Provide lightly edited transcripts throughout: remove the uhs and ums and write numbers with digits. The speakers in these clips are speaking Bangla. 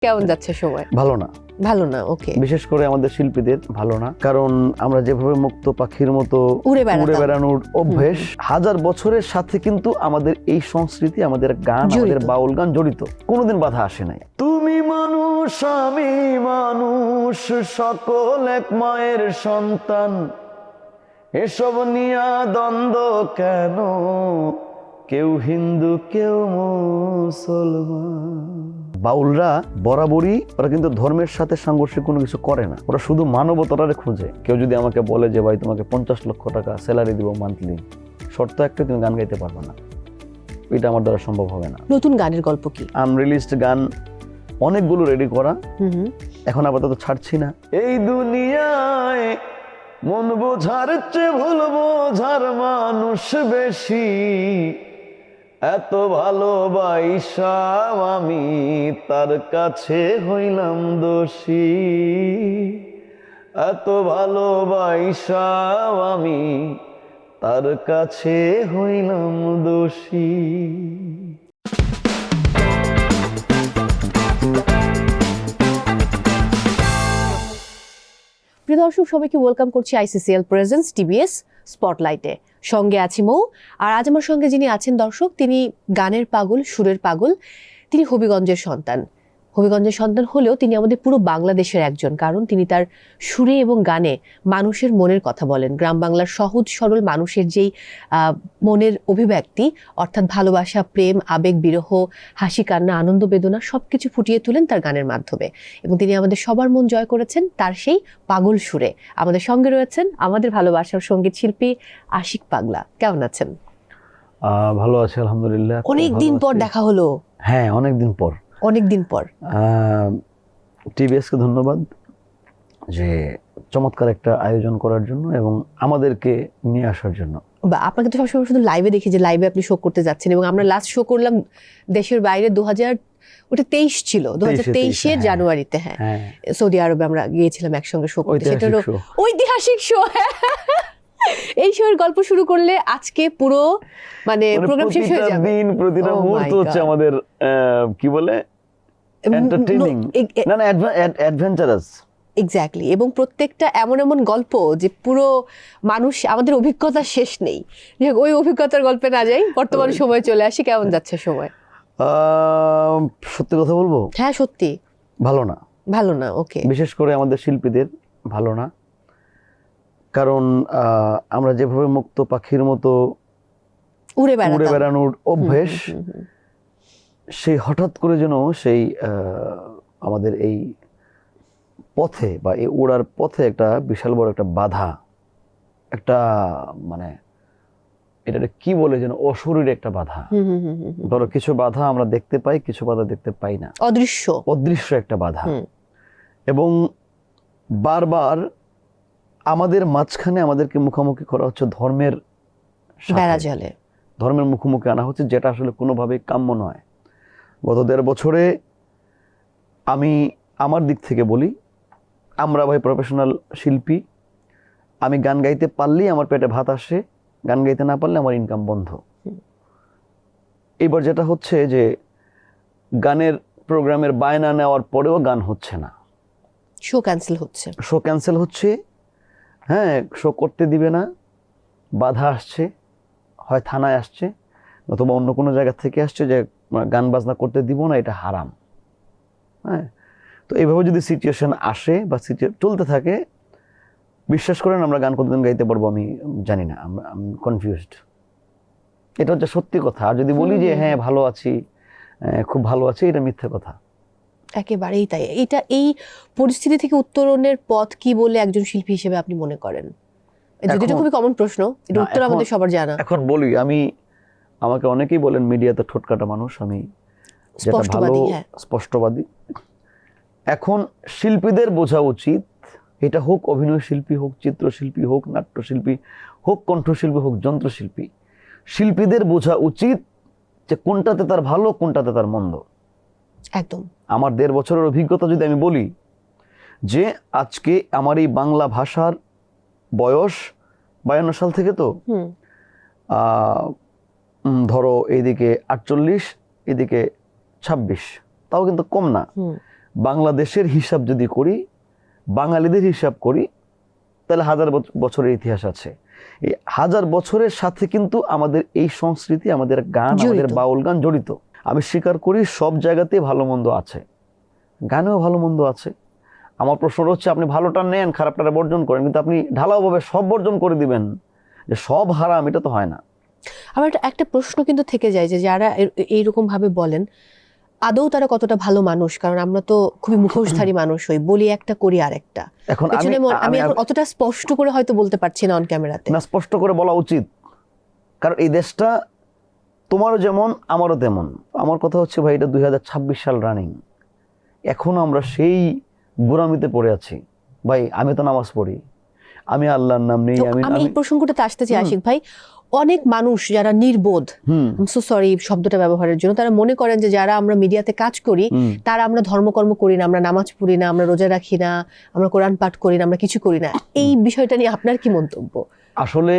কেমন যাচ্ছে সময়? ভালো না, ভালো না। ওকে, বিশেষ করে আমাদের শিল্পীদের ভালো না, কারণ আমরা যেভাবে মুক্ত পাখির মতো উড়ে বেড়ানোর অভ্যেস হাজার বছরের সাথে কিন্তু আমাদের এই সংস্কৃতি, আমাদের গান, আমাদের বাউল গান জড়িত, কোনোদিন বাধা আসে নাই। তুমি মানুষ, আমি মানুষ, সকল এক মায়ের সন্তান, এসব নিয়া দ্বন্দ্ব কেন? কেউ হিন্দু, কেউ মুসলমান। বাউলরা বরাবরই ওরা কিন্তু ধর্মের সাথে সাংঘর্ষিক কোনো কিছু করে না, ওরা শুধু মানবতারে খুঁজে। কেউ যদি আমাকে বলে যে ভাই তোমাকে 50 লক্ষ টাকা স্যালারি দিব মান্থলি, শর্ত একটা, তুমি গান গাইতে পারবে না, এটা আমার দ্বারা সম্ভব হবে না। নতুন গানের গল্প কি? আনরিলিজড গান অনেকগুলো রেডি করা, এখন আপাতত ছাড়ছি না। এই দুনিয়ায় মন বোঝার চেয়ে ভুল বোঝার মানুষ বেশি, এত ভালোবাসাম আমি তার কাছে হইলাম দোষী, এত ভালোবাসাম আমি তার কাছে হইলাম দোষী। প্রিয় দর্শক, সবাইকে ওয়েলকাম করছি আইসিসিএল প্রেজেন্স টিবিএস স্পটলাইটে। সঙ্গে আছি মৌ, আর আজ আমার সঙ্গে যিনি আছেন দর্শক, তিনি গানের পাগল, সুরের পাগল। তিনি হবিগঞ্জের সন্তান। হবিগঞ্জের সন্তান হলেও তিনি আমাদের পুরো বাংলাদেশের একজন, কারণ তিনি তার সুরে এবং গানে মানুষের মনের কথা বলেন। গ্রাম বাংলার সহজ সরল মানুষের যেই মনের অভিব্যক্তি, অর্থাৎ ভালোবাসা, প্রেম, আবেগ, বিরহ, হাসি, কান্না, আনন্দ, বেদনা সবকিছু ফুটিয়ে তোলেন তার গানের মাধ্যমে, এবং তিনি আমাদের সবার মন জয় করেছেন তার সেই পাগল সুরে। আমাদের সঙ্গে রয়েছেন আমাদের ভালোবাসার সঙ্গীত শিল্পী আশিক পাগলা। কেমন আছেন? ভালো আছি আলহামদুলিল্লাহ। অনেকদিন পর দেখা হলো। হ্যাঁ, অনেকদিন পর। টিবিএসকে ধন্যবাদ যে চমৎকার একটা আয়োজন করার জন্য এবং আমাদেরকে নিয়ে আসার জন্য। আপনাকে তো সবসময় শুধু লাইভে দেখি যে লাইভে আপনি শো করতে যাচ্ছেন, এবং আমরা লাস্ট শো করলাম দেশের বাইরে 2023 ছিল, 2023-এর জানুয়ারিতে। হ্যাঁ, সৌদি আরবে আমরা গিয়েছিলাম একসঙ্গে শো করতে। সেটা হলো ঐতিহাসিক শো। এই শোয়ের গল্প শুরু করলে আজকে পুরো মানে প্রোগ্রাম শেষ হয়ে যাবে। প্রতিটা মুহূর্ত হচ্ছে আমাদের কি বলে এন্টারটেইনিং, না অ্যাডভেঞ্চারাস। এক্স্যাক্টলি, এবং প্রত্যেকটা এমন এমন গল্প যে পুরো মানুষ, আমাদের অভিজ্ঞতা শেষ নেই। ওই অভিজ্ঞতার গল্পে না যাই, বর্তমান সময় চলে আসি। কেমন যাচ্ছে সময়? সত্যি কথা বলবো, হ্যাঁ সত্যি ভালো না। ভালো না। ওকে, বিশেষ করে আমাদের শিল্পীদের ভালো না, কারণ আমরা যেভাবে মুক্ত পাখির মতো উড়ে বেড়ানোর অভ্যেস, সেই হঠাৎ করে যেন সেই আমাদের এই পথে বা এই ওড়ার পথে একটা বিশাল বড় একটা বাধা, একটা মানে এটা কি বলে যেন অশরীরী একটা বাধা। ধরো কিছু বাধা আমরা দেখতে পাই, কিছু বাধা দেখতে পাই না, অদৃশ্য একটা বাধা। এবং বারবার আমাদের মাঝখানে আমাদেরকে মুখোমুখি করা হচ্ছে ধর্মের বেড়াজালে, ধর্মের মুখোমুখি আনা হচ্ছে, যেটা আসলে কোনোভাবেই কাম্য নয়। গত 1.5 বছরে আমি আমার দিক থেকে বলি, আমরা ভাই প্রফেশনাল শিল্পী। আমি গান গাইতে পারলেই আমার পেটে ভাত আসে, গান গাইতে না পারলে আমার ইনকাম বন্ধ। এবার যেটা হচ্ছে যে গানের প্রোগ্রামের বায়না নেওয়ার পরেও গান হচ্ছে না, শো ক্যান্সেল হচ্ছে। হ্যাঁ, শো করতে দিবে না, বাধা আসছে, হয় থানায় আসছে অথবা অন্য কোনো জায়গা থেকে আসছে যে গান বাজনা করতে দিব না, এটা হারাম। হ্যাঁ, তো এইভাবে যদি সিচুয়েশন আসে বা চলতে থাকে, বিশ্বাস করেন আমরা গান কতদিন গাইতে পারবো আমি জানি না, আমি কনফিউজড। এটা হচ্ছে সত্যি কথা। আর যদি বলি যে হ্যাঁ ভালো আছি, খুব ভালো আছি, এটা মিথ্যে কথা। একেবারেই তাই। এটা এই পরিস্থিতি থেকে উত্তরণের পথ কি বলে একজন শিল্পী হিসেবে আপনি মনে করেন? যদি এটা খুবই কমন প্রশ্ন, এটা উত্তর আমাদের সবার জানা। এখন বলি, আমাকে অনেকেই বলেন মিডিয়াতে ঠোঁটকাটা মানুষ, আমি যেটা ভালো স্পষ্টবাদী। এখন শিল্পীদের বোঝা উচিত, এটা হোক অভিনয় শিল্পী, হোক চিত্রশিল্পী, হোক নাট্যশিল্পী, হোক কণ্ঠশিল্পী, হোক যন্ত্রশিল্পী, শিল্পীদের বোঝা উচিত যে কোনটাতে তার ভালো, কোনটাতে তার মন্দ। একদম। আমার 1.5 বছরের অভিজ্ঞতা যদি আমি বলি, যে আজকে আমার এই বাংলা ভাষার বয়স 52 সাল থেকে, তো ধরো এইদিকে 48, এদিকে 26, তাও কিন্তু কম না। বাংলাদেশের হিসাব যদি করি, বাঙালিদের হিসাব করি, তাহলে 1000 বছরের ইতিহাস আছে। এই 1000 বছরের সাথে কিন্তু আমাদের এই সংস্কৃতি, আমাদের গান, আমাদের বাউল গান জড়িত। আমি স্বীকার করি সব জায়গাতেই ভালো মন্দ আছে, গানেও ভালো মন্দ আছে। আমার প্রশ্নটা হচ্ছে, আপনি ভালোটা নেন, খারাপটা বর্জন করেন, কিন্তু আপনি ঢালাওভাবে সব বর্জন করে দিবেন যে সব হারাম, এটা তো হয় না। আমার একটা প্রশ্ন কিন্তু থেকে যায় যে যারা এইরকম ভাবে বলেন, আদৌ তারা কতটা ভালো মানুষ? কারণ আমরা তো খুবই মুখোশধারী মানুষ হই, বলি একটা করি আরেকটা। এখন আমি এখন অতটা স্পষ্ট করে হয়তো বলতে পারছি না অন ক্যামেরাতে। না, স্পষ্ট করে বলা উচিত, কারণ এই দেশটা তোমারও যেমন আমারও তেমন। আমার কথা হচ্ছে ভাই, এটা 2026 সাল রানিং, এখনো আমরা সেই গোরামিতে পড়ে আছি। ভাই আমি তো নামাজ পড়ি, আমি আল্লাহর নাম নেই। আমি এই প্রসঙ্গটাতে আসতে চাই আশিক ভাই, অনেক মানুষ যারা নির্বোধ, সো সরি শব্দটা ব্যবহারের জন্য, তারা মনে করেন যে যারা আমরা মিডিয়াতে কাজ করি তারা আমরা ধর্মকর্ম করি না, আমরা নামাজ পড়ি না, আমরা রোজা রাখি না, আমরা কোরআন পাঠ করি না, আমরা কিছু করি না। এই বিষয়টা নিয়ে আপনার কি মন্তব্য? আসলে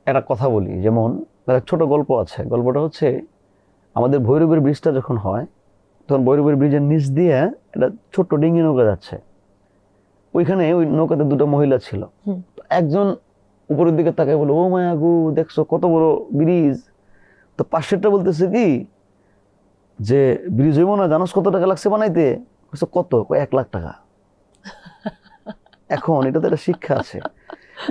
একটা কথা বলি, যেমন একটা ছোট গল্প আছে। গল্পটা হচ্ছে, আমাদের ভৈরবের ব্রিজটা যখন হয়, তখন ভৈরবের ব্রিজের নিচ দিয়ে একটা ছোট্ট ডিঙ্গি নৌকা যাচ্ছে। ওইখানে ওই নৌকাতে 2টা মহিলা ছিল। একজন উপরের দিকে তাকায় বলে, ও মায়া গো, দেখছো কত বড় ব্রিজ। তো পাশেরটা বলতেছে কি যে, ব্রিজ হইব না, জানোস কত টাকা লাগছে বানাইতে? কত? 1 লাখ টাকা। এখন এটা তো একটা শিক্ষা আছে,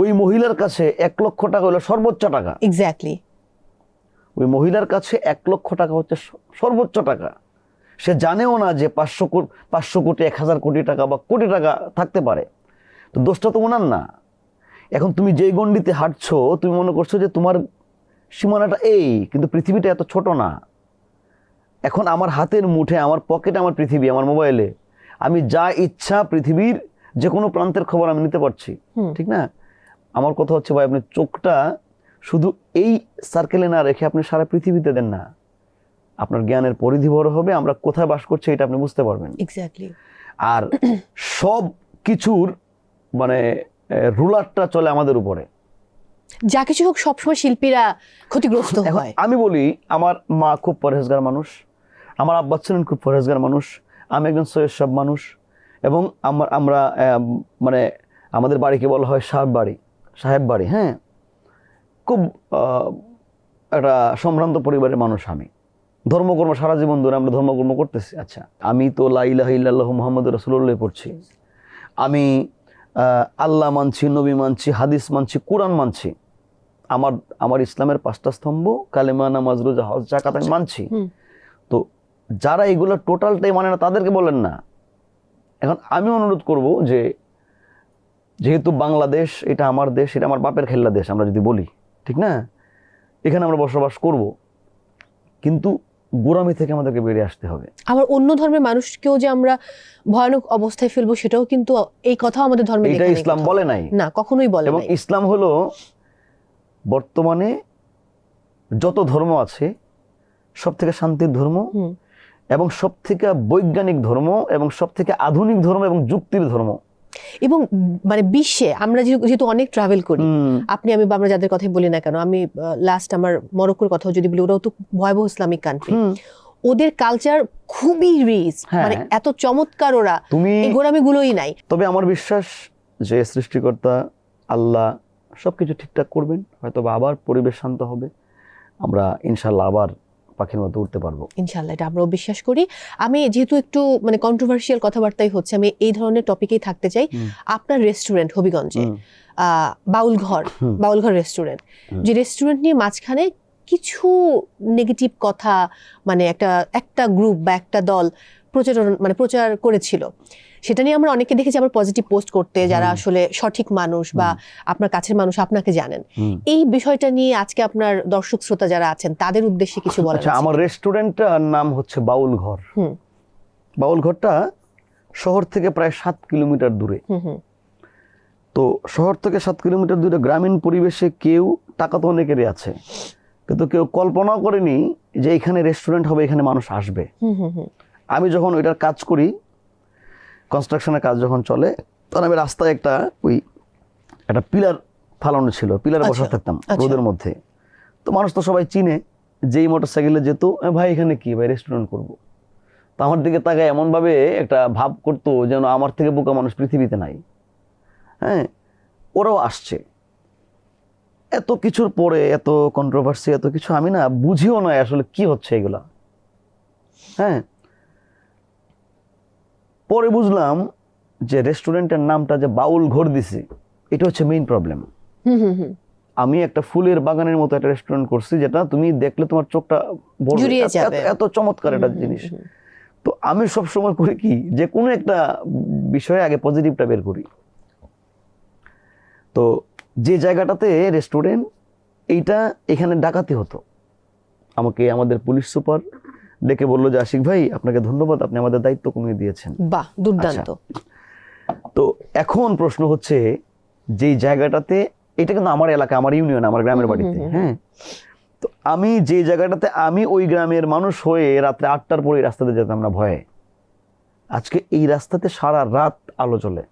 ওই মহিলার কাছে 1 লক্ষ টাকা হলো সর্বোচ্চ টাকা। এক্স্যাক্টলি, ওই মহিলার কাছে 1 লক্ষ টাকা হচ্ছে সর্বোচ্চ টাকা। সে জানেও না যে 500 কোটি 1000 কোটি টাকা বা কোটি টাকা থাকতে পারে। তো দোষটা তো ওনার না। এখন তুমি যেই গণ্ডিতে হাঁটছো, তুমি মনে করছো যে তোমার সীমানাটা এই, কিন্তু পৃথিবীটা এত ছোট না। এখন আমার হাতের মুঠে, আমার পকেটে আমার পৃথিবী, আমার মোবাইলে আমি যা ইচ্ছা পৃথিবীর যে কোনো প্রান্তের খবর আমি নিতে পারছি, ঠিক না? আমার কথা হচ্ছে ভাই, আপনি চোখটা শুধু এই সার্কেলে না রেখে আপনি সারা পৃথিবীতে দেন না, আপনার জ্ঞানের পরিধি বড় হবে, আমরা কোথায় বাস করছি এটা আপনি বুঝতে পারবেন। এক্স্যাক্টলি। আর সব কিছুর মানে রুলারটা চলে আমাদের উপরে। যা কিছু হোক সবসময় শিল্পীরা ক্ষতিগ্রস্ত হয়। আমি বলি, আমার মা খুব পরহেজগার মানুষ, আমার আব্বা ছিলেন খুব পরহেজগার মানুষ, আমি একজন সৈয়দ সাহেব মানুষ, এবং আমরা মানে আমাদের বাড়িকে বলা হয় সাহেব বাড়ি। হ্যাঁ, খুব একটা সম্ভ্রান্ত পরিবারের মানুষ আমি। ধর্মকর্ম সারা জীবন ধরে আমরা ধর্মকর্ম করতেছি। আচ্ছা, আমি তো লা ইলাহা ইল্লাল্লাহু মুহাম্মাদুর রাসূলুল্লাহ পড়ছি, আমি আল্লাহ মানছি, নবী মানছি, হাদিস মানছি, কোরআন মানছি। আমার ইসলামের 5টা স্তম্ভ, কালেমা, নামাজ, রোজা, হজ, যাকাত আমি মানছি। তো যারা এগুলো টোটালটাই মানে না, তাদেরকে বলেন না। এখন আমি অনুরোধ করব যে, যেহেতু বাংলাদেশ এটা আমার দেশ, এটা আমার বাপের খেল্লা দেশ, আমরা যদি বলি, ঠিক না? এখানে আমরা বসবাস করব, কিন্তু গোরামি থেকে আমাদেরকে বেরিয়ে আসতে হবে। আবার অন্য ধর্মের মানুষকেও যে আমরা ভয়ানক অবস্থায় ফেলবো, সেটাও কিন্তু এই কথাও আমাদের ধর্মে এটা ইসলাম বলে নাই, না, কখনোই বলে নাই। এবং ইসলাম হলো বর্তমানে যত ধর্ম আছে সব থেকে শান্তির ধর্ম, এবং সব থেকে বৈজ্ঞানিক ধর্ম, এবং সব থেকে আধুনিক ধর্ম, এবং যুক্তির ধর্ম। এবং মানে বিশ্বে আমরা যেহেতু অনেক ট্রাভেল করি, আমরা যাদের কথাই বলি না কেন, আমি লাস্ট আমার মরক্কোর কথা যদি বলি, ওরাও তো ভয়াবহ ইসলামিক কান্ট্রি, ওদের কালচার খুবই রিচ, মানে এত চমৎকার, ওরা এই গোরামিগুলোই নাই। তবে আমার বিশ্বাস যে সৃষ্টিকর্তা আল্লাহ সবকিছু ঠিকঠাক করবেন, হয়তো আবার পরিবেশ শান্ত হবে, আমরা ইনশাল্লাহ আবার পাখির মতো উঠতে পারবো ইনশাল্লাহ, এটা আমরাও বিশ্বাস করি। আমি যেহেতু একটু মানে কন্ট্রোভার্সিয়াল কথাবার্তাই হচ্ছে, আমি এই ধরনের টপিকেই থাকতে চাই। আপনার রেস্টুরেন্ট হবিগঞ্জে, বাউলঘর রেস্টুরেন্ট, যে রেস্টুরেন্ট নিয়ে মাঝখানে কিছু নেগেটিভ কথা, মানে একটা গ্রুপ বা একটা দল প্রচার করেছিল, সেটা নিয়ে আমরা অনেকে দেখেছি আবার পজিটিভ পোস্ট করতে, যারা আসলে সঠিক মানুষ বা আপনার কাছের মানুষ আপনাকে জানেন। এই বিষয়টা নিয়ে আজকে আপনার দর্শক শ্রোতা যারা আছেন তাদের উদ্দেশ্যে কিছু বলার আছে? আমার রেস্টুরেন্টটার নাম হচ্ছে বাউলঘর। বাউলঘরটা শহর থেকে প্রায় 7 কিলোমিটার দূরে। তো শহর থেকে 7 কিলোমিটার দূরে গ্রামীণ পরিবেশে কেউ, টাকা তো অনেকেরই আছে, কিন্তু কেউ কল্পনাও করেনি যে এখানে রেস্টুরেন্ট হবে, এখানে মানুষ আসবে। আমি যখন ওইটার কাজ করি, কনস্ট্রাকশনের কাজ যখন চলে, তখন আমি রাস্তায় একটা পিলার ফালানো ছিল, পিলারে বসে থাকতাম রোদের মধ্যে। তো মানুষ তো সবাই চিনে, যেই মোটরসাইকেলে যেত, ভাই এখানে কি, ভাই রেস্টুরেন্ট করব। তো আমার দিকে তাকায় এমন ভাবে একটা ভাব করতো যেন আমার থেকে বোকা মানুষ পৃথিবীতে নাই। হ্যাঁ, ওরাও আসছে এত কিছুর পরে, এত কন্ট্রোভার্সি, এত কিছু, আমি না বুঝিও না আসলে কি হচ্ছে এগুলা। হ্যাঁ, পরে বুঝলাম যে রেস্টুরেন্টের নামটা যে বাউল ঘর দিছি, এটা হচ্ছে মেইন প্রবলেম। আমি একটা ফুলের বাগানের মতো একটা রেস্টুরেন্ট করছি, যেটা তুমি দেখলে তোমার চোখটা জুড়িয়ে যাবে, এত চমৎকার একটা জিনিস। তো আমি সবসময় করি কি, যে কোনো একটা বিষয়ে আগে পজিটিভটা বের করি। তো যে জায়গাটাতে রেস্টুরেন্ট, এইটা এখানে ডাকাতি হতো, আমাকে আমাদের পুলিশ সুপার ডেকে বললো যে আশিক ভাই আপনাকে ধন্যবাদ, আপনি আমাদের দায়িত্ব কমিয়ে দিয়েছেন। বাহ, দুর্দান্ত। তো এখন প্রশ্ন হচ্ছে, যেই জায়গাটাতে, এটা কিন্তু আমার এলাকা, আমার ইউনিয়ন, আমার গ্রামের বাড়িতে, হ্যাঁ, তো আমি যে জায়গাটাতে, আমি ওই গ্রামের মানুষ হয়ে রাত্রে 8টার পরে রাস্তাতে যেতাম না ভয়ে, আজকে এই রাস্তাতে সারা রাত আলো জ্বলে।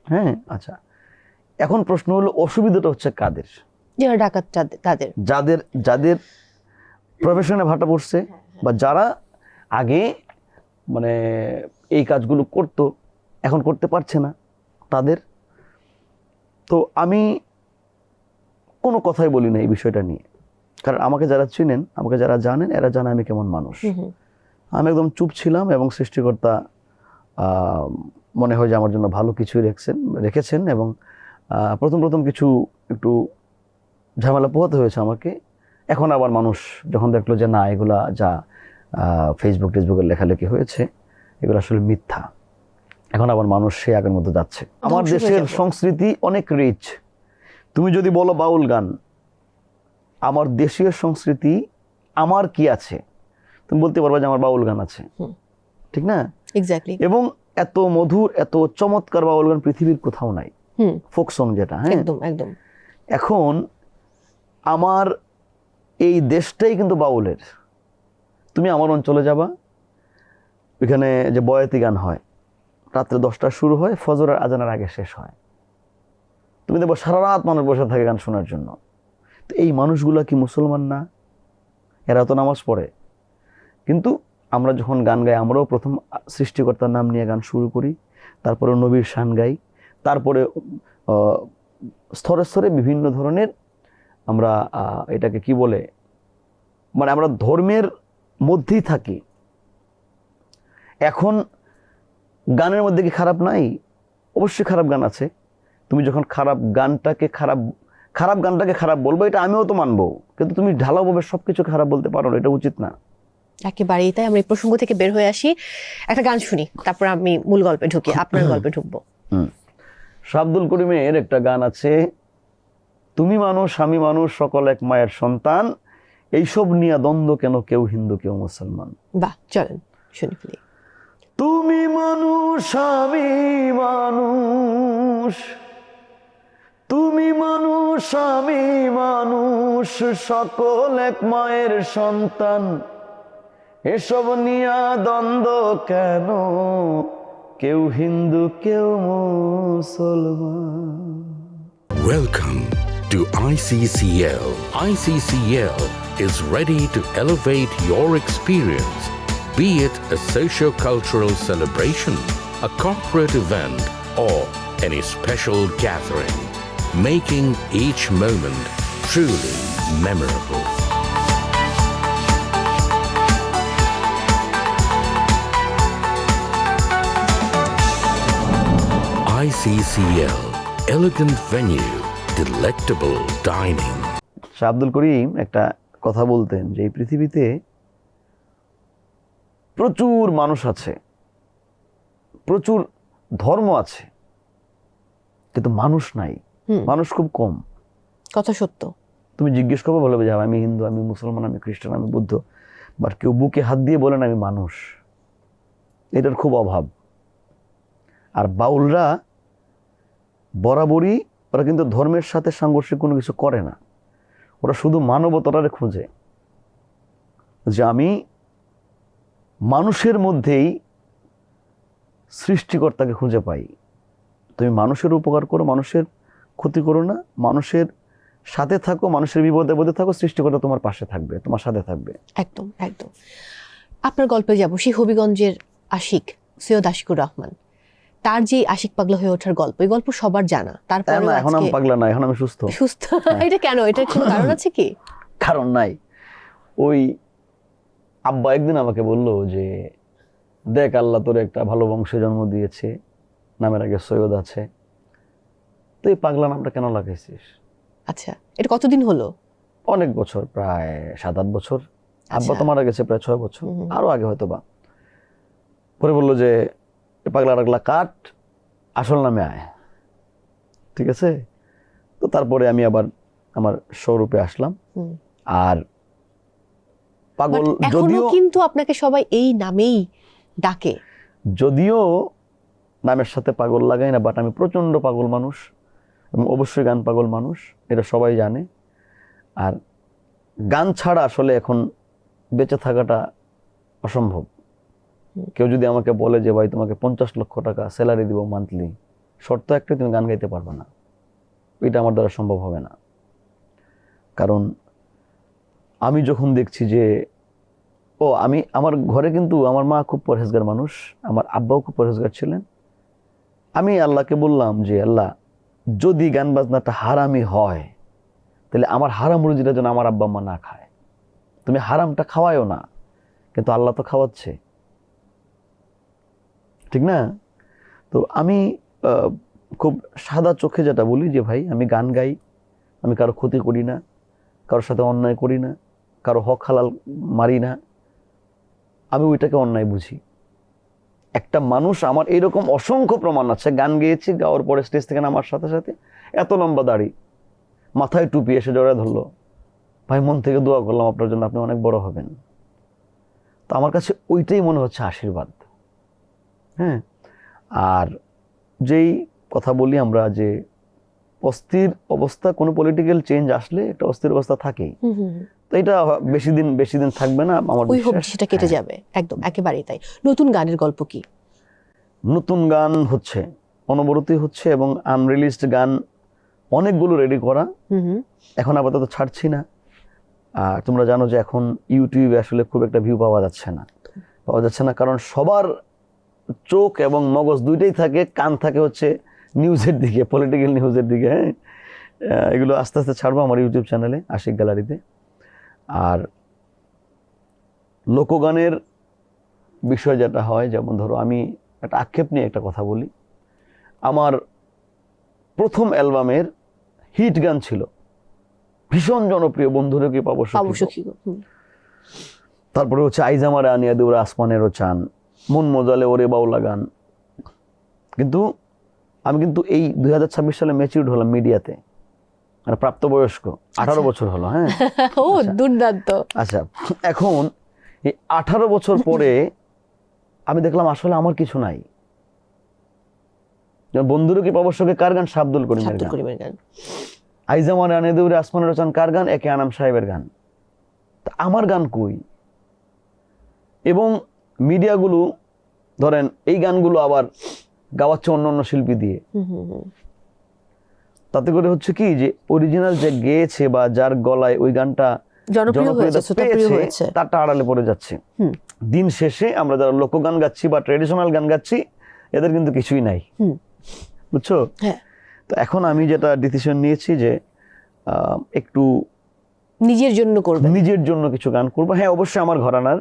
হ্যাঁ, আচ্ছা, এখন প্রশ্ন হলো অসুবিধাটা হচ্ছে কাদের? যারা ডাকাত, তাদের, যাদের প্রফেশনে ভাটা পড়ছে, বা যারা আগে মানে এই কাজগুলো করতো এখন করতে পারছে না, তাদের। তো আমি কোনো কথাই বলি না এই বিষয়টা নিয়ে, কারণ আমাকে যারা চিনেন, আমাকে যারা জানেন, এরা জানে আমি কেমন মানুষ। আমি একদম চুপ ছিলাম, এবং সৃষ্টিকর্তা মনে হয় যে আমার জন্য ভালো কিছুই রেখেছেন। এবং প্রথম কিছু একটু ঝামেলা পোহাতে হয়েছে আমাকে। এখন আবার মানুষ যখন দেখলো যে না, এগুলা যা ফেসবুকের লেখালেখি হয়েছে এগুলো আসলে মিথ্যা, এখন আবার মানুষ সে আগের মতো যাচ্ছে। আমার দেশের সংস্কৃতি অনেক রিচ। তুমি যদি বলো বাউল গান, আমার দেশীয় সংস্কৃতি আমার কি আছে, তুমি বলতে পারবা যে আমার বাউল গান আছে, ঠিক না? এক্স্যাক্টলি। এবং এত মধুর, এত চমৎকার বাউল গান পৃথিবীর কোথাও নাই, ফোক সং যেটা। হ্যাঁ, একদম একদম। এখন আমার এই দেশটাই কিন্তু বাউলের। তুমি আমার অঞ্চলে যাবা, ওইখানে যে বয়াতি গান হয়, রাত্রে 10টায় শুরু হয়, ফজরের আজানের আগে শেষ হয়। তুমি দেখবো সারা রাত মানুষ বসে থাকে গান শোনার জন্য। তো এই মানুষগুলা কি মুসলমান না? এরা তো নামাজ পড়ে। কিন্তু আমরা যখন গান গাই, আমরাও প্রথম সৃষ্টিকর্তার নাম নিয়ে গান শুরু করি, তারপরে নবীর শান গাই, তারপরে স্তরে স্তরে বিভিন্ন ধরনের আমরা এটাকে কি বলে, মানে আমরা ধর্মের মধ্যেই থাকি। এখন গানের মধ্যে কি খারাপ নাই? অবশ্যই খারাপ গান আছে। তুমি যখন খারাপ গানটাকে খারাপ বলবো, এটা আমিও তো মানবো, কিন্তু তুমি ঢালাওভাবে সবকিছু খারাপ বলতে পারো না, এটা উচিত না। একেবারেই তাই। আমরা এই প্রসঙ্গ থেকে বের হয়ে আসি, একটা গান শুনি, তারপর আমি মূল গল্পে ঢুকি, আপনার গল্পে ঢুকবো। আব্দুল করিমের একটা গান আছে, তুমি মানুষ আমি মানুষ সকল এক মায়ের সন্তান, এইসব নিয়ে দ্বন্দ্ব কেন, কেউ হিন্দু কেউ মুসলমান। বাহ, চলেন শুনি ফেলি। তুমি মানুষ আমি মানুষ, তুমি মানুষ আমি মানুষ সকল এক মায়ের সন্তান, এসব নিয়ে দ্বন্দ্ব কেন, কেউ হিন্দু কেউ মুসলমান। Welcome to ICCL. ICCL is ready to elevate your experience, be it a socio-cultural celebration, a corporate event, or any special gathering, making each moment truly memorable. ICCL, elegant venue, delectable dining. Abdul Karim একটা কথা বলতেন যে এই পৃথিবীতে প্রচুর মানুষ আছে, প্রচুর ধর্ম আছে, কিন্তু মানুষ নাই, মানুষ খুব কম। কথা সত্য। তুমি জিজ্ঞেস করবো, বলবে যে আমি হিন্দু, আমি মুসলমান, আমি খ্রিস্টান, আমি বুদ্ধ, বাট কেউ বুকে হাত দিয়ে বলেন আমি মানুষ। এটার খুব অভাব। আর বাউলরা বরাবরই, ওরা কিন্তু ধর্মের সাথে সাংঘর্ষিক কোনো কিছু করে না, ওরা শুধু মানবতারে খুঁজে, যে আমি মানুষের মধ্যেই সৃষ্টিকর্তাকে খুঁজে পাই। তুমি মানুষের উপকার করো, মানুষের ক্ষতি করো না, মানুষের সাথে থাকো, মানুষের বিপদে থাকো, সৃষ্টিকর্তা তোমার পাশে থাকবে, তোমার সাথে থাকবে। একদম একদম। আপনার গল্পে যাব, সেই হবিগঞ্জের আশিক সৈয়দ আশিকুর রহমান, তার যে আশিক পাগলা হয়ে ওঠার গল্প, এই গল্প সবার জানা। তারপরে এখন আমি পাগলা না, এখন আমি সুস্থ। সুস্থ? এটা কেন? এটার কোনো কারণ আছে কি? কারণ নাই। ওই আব্বা একদিন আমাকে বলল যে দেখ, আল্লাহ তোর একটা ভালো বংশে জন্ম দিয়েছে, নামের আগে সৈয়দ আছে, তো এই পাগলা নামটা কেন লাগাইছিস? আচ্ছা, এটা কতদিন হলো? অনেক বছর, প্রায় 7-8 বছর। আব্বা আচ্ছা। তো মারা গেছে প্রায় 6 বছর, আরো আগে হয়তো বা। পরে বললো যে পাগলা টাগলা কাট, আসল নামে আয়। ঠিক আছে, তো তারপরে আমি আবার আমার স্বরূপে আসলাম। আর পাগল যদিও কিন্তু আপনাকে সবাই এই নামেই ডাকে, যদিও নামের সাথে পাগল লাগাই না, বাট আমি প্রচন্ড পাগল মানুষ এবং অবশ্যই গান পাগল মানুষ, এটা সবাই জানে। আর গান ছাড়া আসলে এখন বেঁচে থাকাটা অসম্ভব। কেউ যদি আমাকে বলে যে ভাই তোমাকে 50 লক্ষ টাকা স্যালারি দিব মান্থলি, শর্ত একটা, তুমি গান গাইতে পারবে না, এটা আমার দ্বারা সম্ভব হবে না। কারণ আমি যখন দেখছি যে আমার ঘরে কিন্তু আমার মা খুব পরহেজগার মানুষ, আমার আব্বাও খুব পরহেজগার ছিলেন। আমি আল্লাহকে বললাম যে আল্লাহ, যদি গান বাজনাটা হারামি হয় তাহলে আমার হারাম রুজিটা যেন আমার আব্বা আম্মা না খায়, তুমি হারামটা খাওয়ায়ও না, কিন্তু আল্লাহ তো খাওয়াচ্ছে, ঠিক না? তো আমি খুব সাদা চোখে যেটা বলি যে ভাই আমি গান গাই, আমি কারো ক্ষতি করি না, কারোর সাথে অন্যায় করি না, কারো হক হালাল মারি না, আমি ওইটাকে অন্যায় বুঝি। একটা মানুষ, আমার এইরকম অসংখ্য প্রমাণ আছে, গান গেয়েছি, গাওয়ার পরে স্টেজ থেকে নামার সাথে সাথে এত লম্বা দাড়ি, মাথায় টুপি, এসে জড়ায় ধরলো, ভাই মন থেকে দোয়া করলাম আপনার জন্য, আপনি অনেক বড় হবেন। তো আমার কাছে ওইটাই মনে হচ্ছে আশীর্বাদ। হ্যাঁ, আর যেই কথা বলি আমরা যে অস্থির অবস্থা, কোনো পলিটিক্যাল চেঞ্জ আসলে একটা অস্থির অবস্থা থাকেই, তো এটা বেশি দিন থাকবে না, আমার ওই সেটা কেটে যাবে একদম, একেবারেই তাই। নতুন গানের গল্প কি? নতুন গান হচ্ছে, অনবরতই হচ্ছে, এবং আনরিলিজড গান অনেকগুলো রেডি করা, এখন আপাতত ছাড়ছি না। আর তোমরা জানো যে এখন ইউটিউবে আসলে খুব একটা ভিউ পাওয়া যাচ্ছে না, কারণ সবার চোখ এবং মগজ দুইটাই থাকে, কান থাকে হচ্ছে নিউজের দিকে, পলিটিক্যাল নিউজের দিকে। হ্যাঁ, এগুলো আস্তে আস্তে ছাড়বো আমার ইউটিউব চ্যানেলে, আশিক গ্যালারিতে। আর লোকগানের বিষয় যেটা হয়, যেমন ধরো আমি একটা আক্ষেপ নিয়ে একটা কথা বলি, আমার প্রথম অ্যালবামের হিট গান ছিল ভীষণ জনপ্রিয়, বন্ধুরে কি পাবো সখী, তারপরে হচ্ছে আইজামারে আনিয়া দেউরা আসমানেরও চান, মন মজালে ওরে বাউলা গান। কিন্তু আমি এই 2026 সালে ম্যাচিউরড হলাম মিডিয়াতে, মানে প্রাপ্তবয়স্ক, 18 বছর হলো। হ্যাঁ, ও দুর্দান্ত। আচ্ছা, এখন এই 18 বছর পরে আমি দেখলাম আসলে আমার কিছু নাই। বন্ধুরে কি পাবো সখী কার গান? আব্দুল করিমের গান। আইজামারে আনিয়া দেউরা আসমানেরও চান কার গান? একে আনাম সাহেবের গান। আমার গান কই? এবং মিডিয়াগুলো ধরেন এই গানগুলো আবার গাওয়াচ্ছে অন্য শিল্পী দিয়ে, তাতে করে হচ্ছে কি যে অরিজিনাল যে গেয়েছে বা যার গলায় ওই গানটা জনপ্রিয়তা পেয়েছে তারটা আড়ালে পড়ে যাচ্ছে। দিন শেষে আমরা যারা লোকগান গাচ্ছি বা ট্রেডিশনাল গান গাচ্ছি, এদের কিন্তু কিছুই নাই, বুঝছো? তো এখন আমি যেটা ডিসিশন নিয়েছি যে একটু নিজের জন্য কিছু গান করবো। হ্যাঁ, অবশ্যই আমার ঘরানার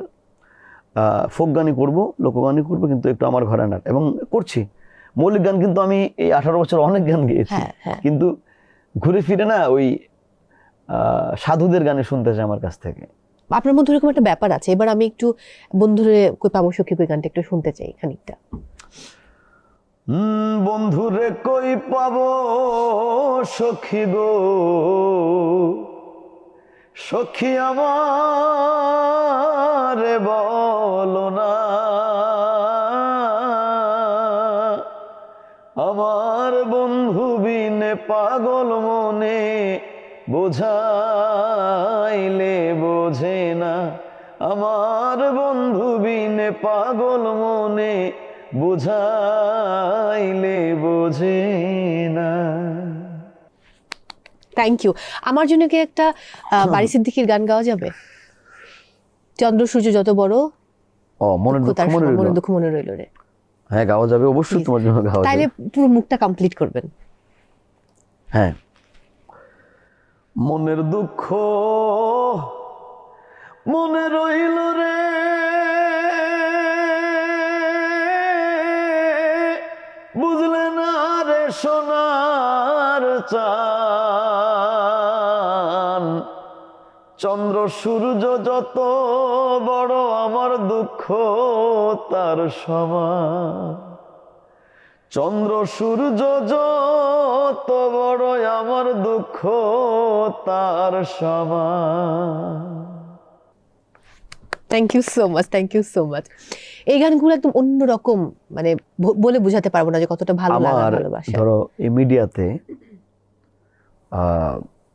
ফোক গানই করবো, লোকগানই করবো, কিন্তু একটু আমার ঘরানার, এবং করছি মৌলিক গান। কিন্তু আমি এই 18 বছর অনেক গান গেয়েছি, কিন্তু ঘুরে ফিরে না ওই সাধুদের গানে শুনতে চাই আমার কাছ থেকে। আপনার মধ্যে এরকম একটা ব্যাপার আছে। এবার আমি একটু বন্ধুরে কই পাবো সখী কই গানটা একটু শুনতে চাই খানিকটা। বন্ধুরে কই পাবো সখী গো, সখী আমার বলো না, আমার বন্ধু বিনে পাগল মনে বোঝাইলে বোঝে না, আমার বন্ধু বিনে পাগল মনে বোঝাইলে বোঝে না। Thank you. আমার জন্য কি একটা বারি সিদ্দিকীর গান গাওয়া যাবে? চন্দ্র সূর্য যত বড় মনের দুঃখ তার মনে রইল। মনের দুঃখ মনে রইল রে। হ্যাঁ, গাওয়া যাবে অবশ্যই, তোমার জন্য গাওয়া যাবে। তাইলে পুরো মুখটা কমপ্লিট করবেন। হ্যাঁ। মনের দুঃখ মনে রইল রে, বুঝলে না রে সোনার চান, চন্দ্র সূর্য যত বড় আমার দুঃখ তার সমান, চন্দ্র সূর্য যত বড় আমার দুঃখ তার সমান। Thank you so much, thank you so much. এই গানগুলো একদম অন্যরকম, মানে বলে বোঝাতে পারবো না যে কতটা ভালো লাগা, আমার ভালোবাসা। ধরো এই মিডিয়াতে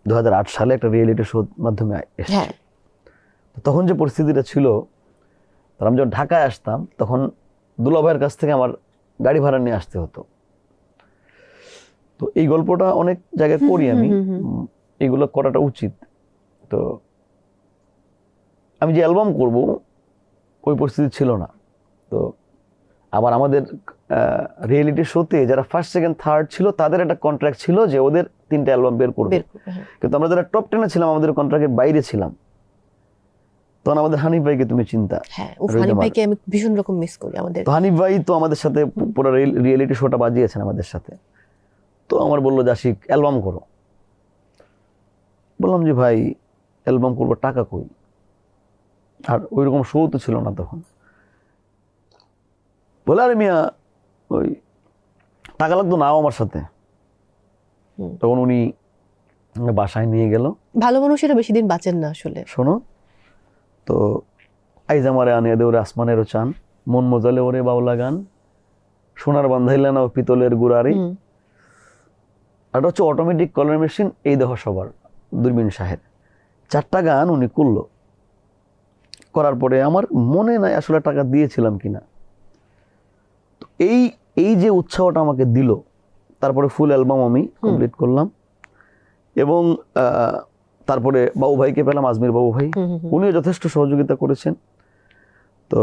2008 সালে একটা রিয়েলিটি শোর মাধ্যমে এসেছে। হ্যাঁ, তখন যে পরিস্থিতিটা ছিল, তার আমি যখন ঢাকায় আসতাম তখন দুলাভাইয়ের কাছ থেকে আমার গাড়ি ভাড়া নিয়ে আসতে হতো। তো এই গল্পটা অনেক জায়গায় করি আমি, এগুলো করাটা উচিত। তো আমি যে অ্যালবাম করব ওই পরিস্থিতি ছিল না। তো আবার আমাদের রিয়েলিটি শোতে যারা ফার্স্ট সেকেন্ড থার্ড ছিল তাদের একটা কন্ট্রাক্ট ছিল যে ওদের 3টা অ্যালবাম বের করবে, কিন্তু আমরা যারা টপ 10-এ ছিলাম আমাদের কন্ট্রাক্টের বাইরে ছিলাম। তখন আমাদের হানিফ ভাইকে তুমি চিন্তা, হ্যাঁ, হানিফ ভাইকে আমি ভীষণ রকম মিস করি। আমাদের তো হানিফ ভাই তো আমাদের সাথে পুরো রিয়েলিটি শোটা বাজিয়েছেন আমাদের সাথে। তো আমার বললো যে আশিক অ্যালবাম করো। বললাম যে ভাই অ্যালবাম করবো, টাকা কই? আর ওইরকম শো তো ছিল না তখন। বলে আরে মিয়া ওই টাকা লাগতো না আমার সাথে। তখন উনি বাসায় নিয়ে গেল। ভালো মানুষেরা বেশি দিন বাঁচেন না আসলে। শোনো, তো আইজ আমারে আনিয়া দে ওরে আসমানেরও চান, মন মজালে ওরে বাউলা গান, সোনার বান্ধাইলে না ও পিতলের গুড়ারি। আর হচ্ছে অটোমেটিক কলার মেশিন, এই দেহ সবার, দূরবীন শাহের। 4টা গান উনি করলো। করার পরে আমার মনে নাই আসলে টাকা দিয়েছিলাম কিনা। তো এই যে উৎসাহটা আমাকে দিল, তারপরে ফুল অ্যালবাম আমি কমপ্লিট করলাম। এবং তারপরে বাবু ভাইকে পেলাম, আজমির বাবু ভাই, উনিও যথেষ্ট সহযোগিতা করেছেন। তো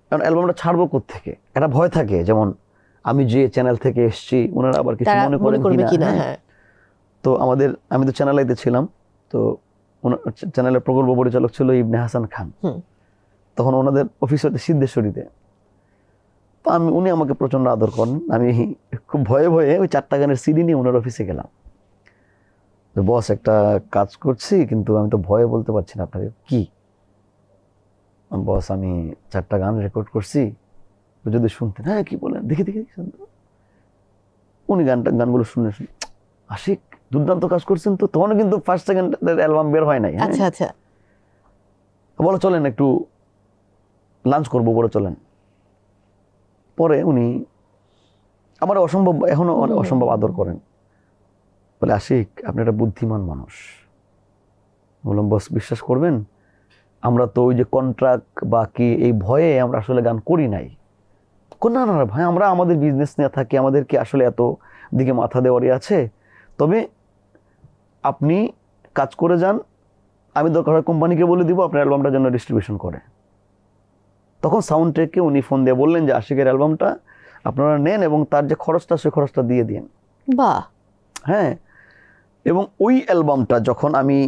কারণ অ্যালবামটা ছাড়বো কোত্থেকে একটা ভয় থাকে, যেমন আমি যে চ্যানেল থেকে এসেছি ওনারা আবার কিছু মনে করবে কিনা। তো আমি তো চ্যানেল আইতে ছিলাম, তো চ্যানেলের প্রকল্প পরিচালক ছিল ইবনে হাসান খান, তখন ওনাদের অফিস হতে সিদ্ধেশ্বরীতে। তো উনি আমাকে প্রচন্ড আদর করেন। আমি খুব ভয়ে ভয়ে ওই 4টা গানের সিডি নিয়ে ওনার অফিসে গেলাম। বস একটা কাজ করছি, কিন্তু আমি তো ভয়ে বলতে পারছি না আপনাকে। কি বস, আমি 4টা গান রেকর্ড করছি, যদি শুনতেন। হ্যাঁ, কি বলেন, দেখি শুনতে। উনি গানগুলো শুনে আশিক দুর্দান্ত কাজ করছেন। তো তখন কিন্তু ফার্স্ট সেকেন্ড অ্যালবাম বের হয় নাই। আচ্ছা আচ্ছা, বলো চলেন একটু লাঞ্চ করবো, বলে চলেন। পরে উনি আমার এখনো অসম্ভব আদর করেন। বলে আশিক আপনি একটা বুদ্ধিমান মানুষ। বললাম বস বিশ্বাস করবেন, আমরা তো ওই যে কন্ট্রাক্ট বা কি এই ভয়ে আমরা আসলে গান করি নাই। না না ভাই, আমরা আমাদের বিজনেস নিয়ে থাকি, আমাদেরকে আসলে এত দিকে মাথা দেওয়ারই আছে। তবে আপনি কাজ করে যান, আমি দরকার হয় কোম্পানিকে বলে দিব আপনার অ্যালবামটা যেন ডিস্ট্রিবিউশন করে। তখন সাউন্ড ট্রেককে উনি ফোন দিয়ে বললেন যে আশিকের অ্যালবামটা আপনারা নেন এবং তার যে খরচটা সে খরচটা দিয়ে দিন। বাহ। হ্যাঁ, এবং ওই অ্যালবামটা যখন আমি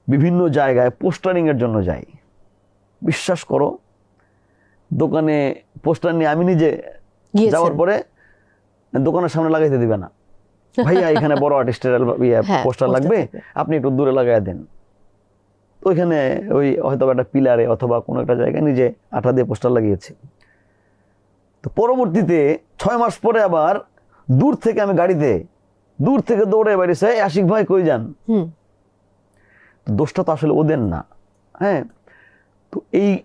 বিভিন্ন জায়গায় পোস্টারিংয়ের জন্য যাই, বিশ্বাস করো দোকানে পোস্টার নিয়ে আমি নিজে যাওয়ার পরে দোকানের সামনে লাগাইতে দিবে না, ভাইয়া এখানে বড় আর্টিস্টের পোস্টার লাগবে, আপনি একটু দূরে লাগাই দেন। তো ওইখানে ওই হয়তো একটা পিলারে অথবা কোনো একটা জায়গায় নিজে আঠা দিয়ে পোস্টার লাগিয়েছি। তো পরবর্তীতে 6 মাস পরে আবার দূর থেকে আমি গাড়িতে দূর থেকে দৌড়ে বেরিয়েছে, আশিক ভাই কই যান। দোষটা তো আসলে ওদের না। হ্যাঁ, তো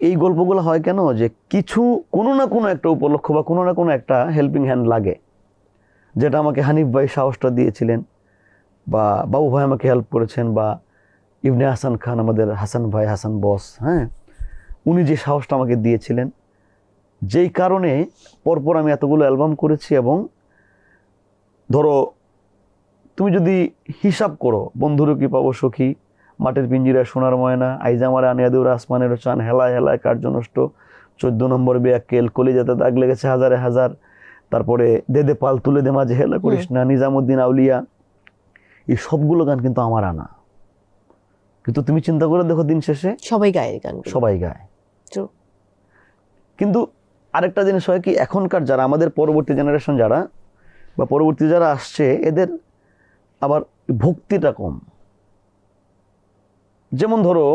এই গল্পগুলো হয় কেন, যে কিছু কোনো না কোনো একটা উপলক্ষ বা কোনো না কোনো একটা হেল্পিং হ্যান্ড লাগে, যেটা আমাকে হানিফ ভাই সাহসটা দিয়েছিলেন, বা বাবু ভাই আমাকে হেল্প করেছেন, বা ইবনে হাসান খান আমাদের হাসান ভাই, হাসান বস, হ্যাঁ, উনি যে সাহসটা আমাকে দিয়েছিলেন, যেই কারণে পরপর আমি এতগুলো অ্যালবাম করেছি। এবং ধরো তুমি যদি হিসাব করো, বন্ধুরও কি পাবো সখী, মাটির পিঞ্জিরা সোনার ময়না, আইজ আমার আনিয়া দেউর আসমানের চান, হেলায় হেলায় কার্য নষ্ট, 14 নম্বর বেয়াক্কেল, কলিজাতে দাগ লেগেছে হাজারে হাজার, তারপরে দে দে পাল তুলে দে মাঝে হেলা করিস না, নিজামুদ্দিন আউলিয়া, এই সবগুলো গান কিন্তু আমার আনা। কিন্তু তুমি চিন্তা করে দেখো, দিন শেষে সবাই গায় গান, সবাই গায়। True. কিন্তু আরেকটা জিনিস হয় কি, এখনকার যারা আমাদের পরবর্তী জেনারেশন যারা বা পরবর্তী যারা আসছে, এদের আবার ভক্তিটা কম। যেমন ধরো,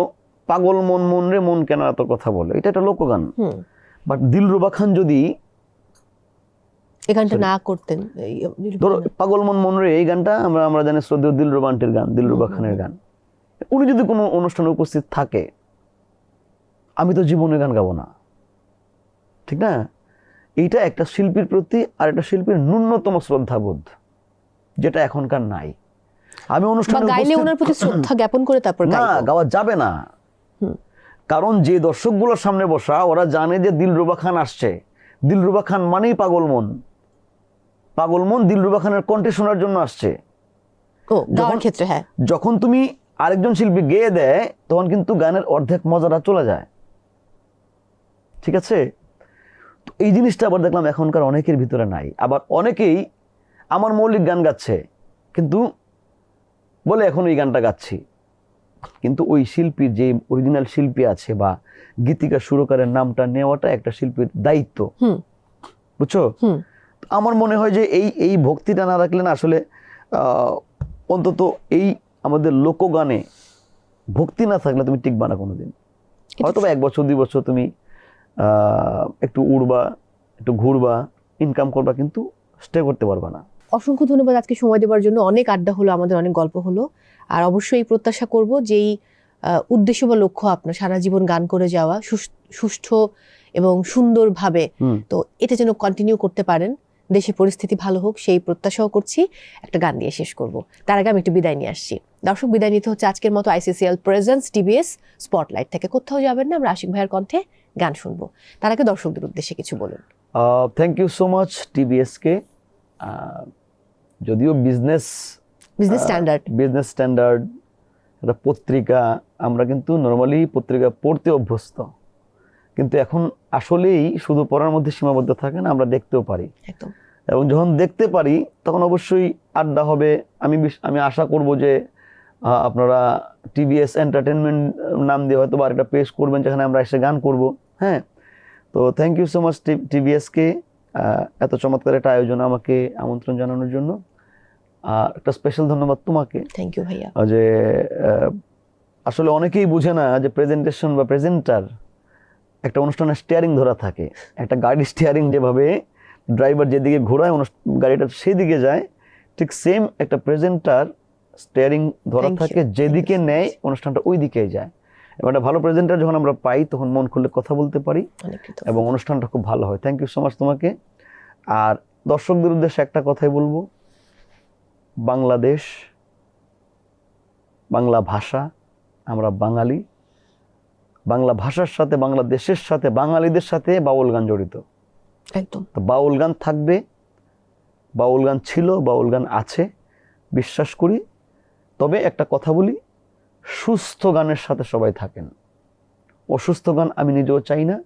পাগল মন মন রে মন কেন এত কথা বলে, এটা একটা লোকগান। বাট দিলরুবা খান যদি এই গানটা না করতেন, ধরো পাগল মন মন রে, এই গানটা আমরা জানি শ্রদ্ধেয় দিলরুবা আন্টির গান, দিলরুবা খানের গান, উনি যদি কোনো অনুষ্ঠানে উপস্থিত থাকে, আমি তো জীবনে গান গাবো না, ঠিক না? এইটা একটা শিল্পীর প্রতি আর একটা শিল্পীর ন্যূনতম শ্রদ্ধাবোধ, যেটা এখনকার নাই। আমি অনুষ্ঠানে গাইলে ওনার প্রতি শ্রদ্ধা জ্ঞাপন করে তারপর না, গাওয়া যাবে না। কারণ যে দর্শকগুলোর সামনে বসা, ওরা জানে যে দিলরুবা খান আসছে। দিলরুবা খান মানেই পাগল মন, পাগল মন দিলরুবা খানের কণ্ঠে শোনার জন্য আসছে। গাওয়ার ক্ষেত্রে হ্যাঁ, যখন তুমি আরেকজন শিল্পী গেয়ে দেয়, তখন কিন্তু গানের অর্ধেক মজাটা চলে যায়, ঠিক আছে? তো এই জিনিসটা আবার দেখলাম এখনকার অনেকের ভিতরে নাই। আবার অনেকেই আমার মৌলিক গান গাচ্ছে, কিন্তু বলে এখন এই গানটা গাচ্ছি, কিন্তু ওই শিল্পীর যে অরিজিনাল শিল্পী আছে বা গীতিকার সুরকারের নামটা নেওয়াটা একটা শিল্পীর দায়িত্ব, বুঝছো? আমার মনে হয় যে এই ভক্তিটা না রাখলে না আসলে অন্তত এই আমাদের লোকগানে ভক্তি না থাকলে তুমি টিকবা না কোনোদিন। হয়তো 1 বছর 2 বছর তুমি একটু উড়বা, একটু ঘুরবা, ইনকাম করবা, কিন্তু স্টে করতে পারবা না। অসংখ্য ধন্যবাদ আজকে সময় দেওয়ার জন্য। অনেক আড্ডা হলো, আমাদের অনেক গল্প হলো। আর অবশ্যই প্রত্যাশা করব যেই উদ্দেশ্য বা লক্ষ্য আপনার সারা জীবন গান করে যাওয়া, সুষ্ঠু এবং সুন্দরভাবে, তো এটা যেন কন্টিনিউ করতে পারেন। দেশে পরিস্থিতি ভালো হোক সেই প্রত্যাশাও করছি। একটা গান দিয়ে শেষ করব, তার আগে আমি একটু বিদায় নিয়ে আসছি। দর্শক, বিদায় নিতে হচ্ছে আজকের মতো ICCL প্রেজেন্স টিবিএস স্পটলাইট থেকে। কোথাও যাবেন না, আমরা আশিক ভাইয়ের কণ্ঠে গান শুনবো। তার আগে দর্শকদের উদ্দেশ্যে কিছু বলুন। Thank you so much TBS কে। যদিও বিজনেস স্ট্যান্ডার্ড একটা পত্রিকা, আমরা কিন্তু নর্মালি পত্রিকা পড়তে অভ্যস্ত, কিন্তু এখন আসলেই শুধু পড়ার মধ্যে সীমাবদ্ধ থাকে না, আমরা দেখতেও পারি। এবং যখন দেখতে পারি তখন অবশ্যই আড্ডা হবে। আমি আশা করব যে আপনারা টিবিএস এন্টারটেনমেন্ট নাম দিয়ে হয়তো বা আরেকটা পেজ করবেন, যেখানে আমরা এসে গান করব। হ্যাঁ, তো থ্যাংক ইউ সো মাচ টিবিএসকে এত চমৎকার একটা আয়োজন আমাকে আমন্ত্রণ জানানোর জন্য। আর একটা স্পেশাল ধন্যবাদ তোমাকে। থ্যাংক ইউ ভাইয়া। যে আসলে অনেকেই বুঝে না যে প্রেজেন্টেশন বা প্রেজেন্টার একটা অনুষ্ঠানের স্টিয়ারিং ধরা থাকে। একটা গাড়ির স্টিয়ারিং যেভাবে ড্রাইভার যেদিকে ঘোরায় গাড়িটা সেদিকে যায়, ঠিক সেম একটা প্রেজেন্টার স্টিয়ারিং ধরা থাকে, যেদিকে নেয় অনুষ্ঠানটা ওই দিকেই যায়। এবং একটা ভালো প্রেজেন্টার যখন আমরা পাই, তখন মন খুলে কথা বলতে পারি এবং অনুষ্ঠানটা খুব ভালো হয়। থ্যাংক ইউ সো মাচ তোমাকে। আর দর্শকদের উদ্দেশ্যে একটা কথাই বলবো, বাংলাদেশ, বাংলা ভাষা, আমরা বাঙালি, বাংলা ভাষার সাথে, বাংলাদেশের সাথে, বাঙালিদের সাথে বাউল গান জড়িত। একদম। তো বাউল গান থাকবে, বাউল গান ছিল, বাউল গান আছে, বিশ্বাস করি। তবে একটা কথা বলি, সুস্থ গানের সাথে সবাই থাকেন। অসুস্থ গান আমি নিজেও চাই না,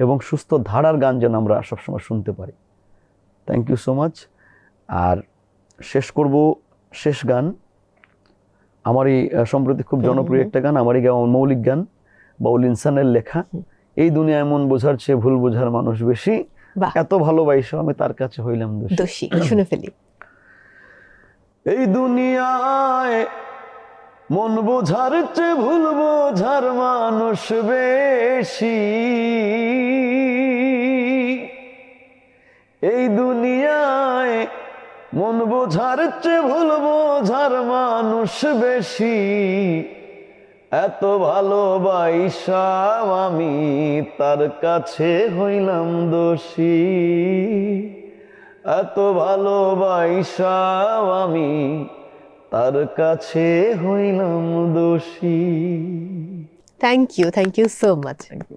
এবং সুস্থ ধারার গান যেন আমরা সবসময় শুনতে পারি। Thank you so much. আর শেষ করব শেষ গান, আমারই সম্প্রতি খুব জনপ্রিয় একটা গান, আমারই গাওয়া মৌলিক গান, বাউল ইনসানের লেখা। এই দুনিয়ায় মন বোঝার চেয়ে ভুল বোঝার মানুষ বেশি, এত ভালোবাসো আমি তার কাছে হইলাম দোষী। শুনে ফেলি। এই দুনিয়ায় মন বোঝার চেয়ে ভুল বোঝার মানুষ বেশি, এই দুনিয়ায় মন বোঝার চেয়ে ভুল বোঝার মানুষ বেশি। এত ভালোবাসা আমি তার কাছে হইলাম দোষী, এত ভালোবাসা আমি তার কাছে হইলাম দোষী। Thank you so much. Thank you.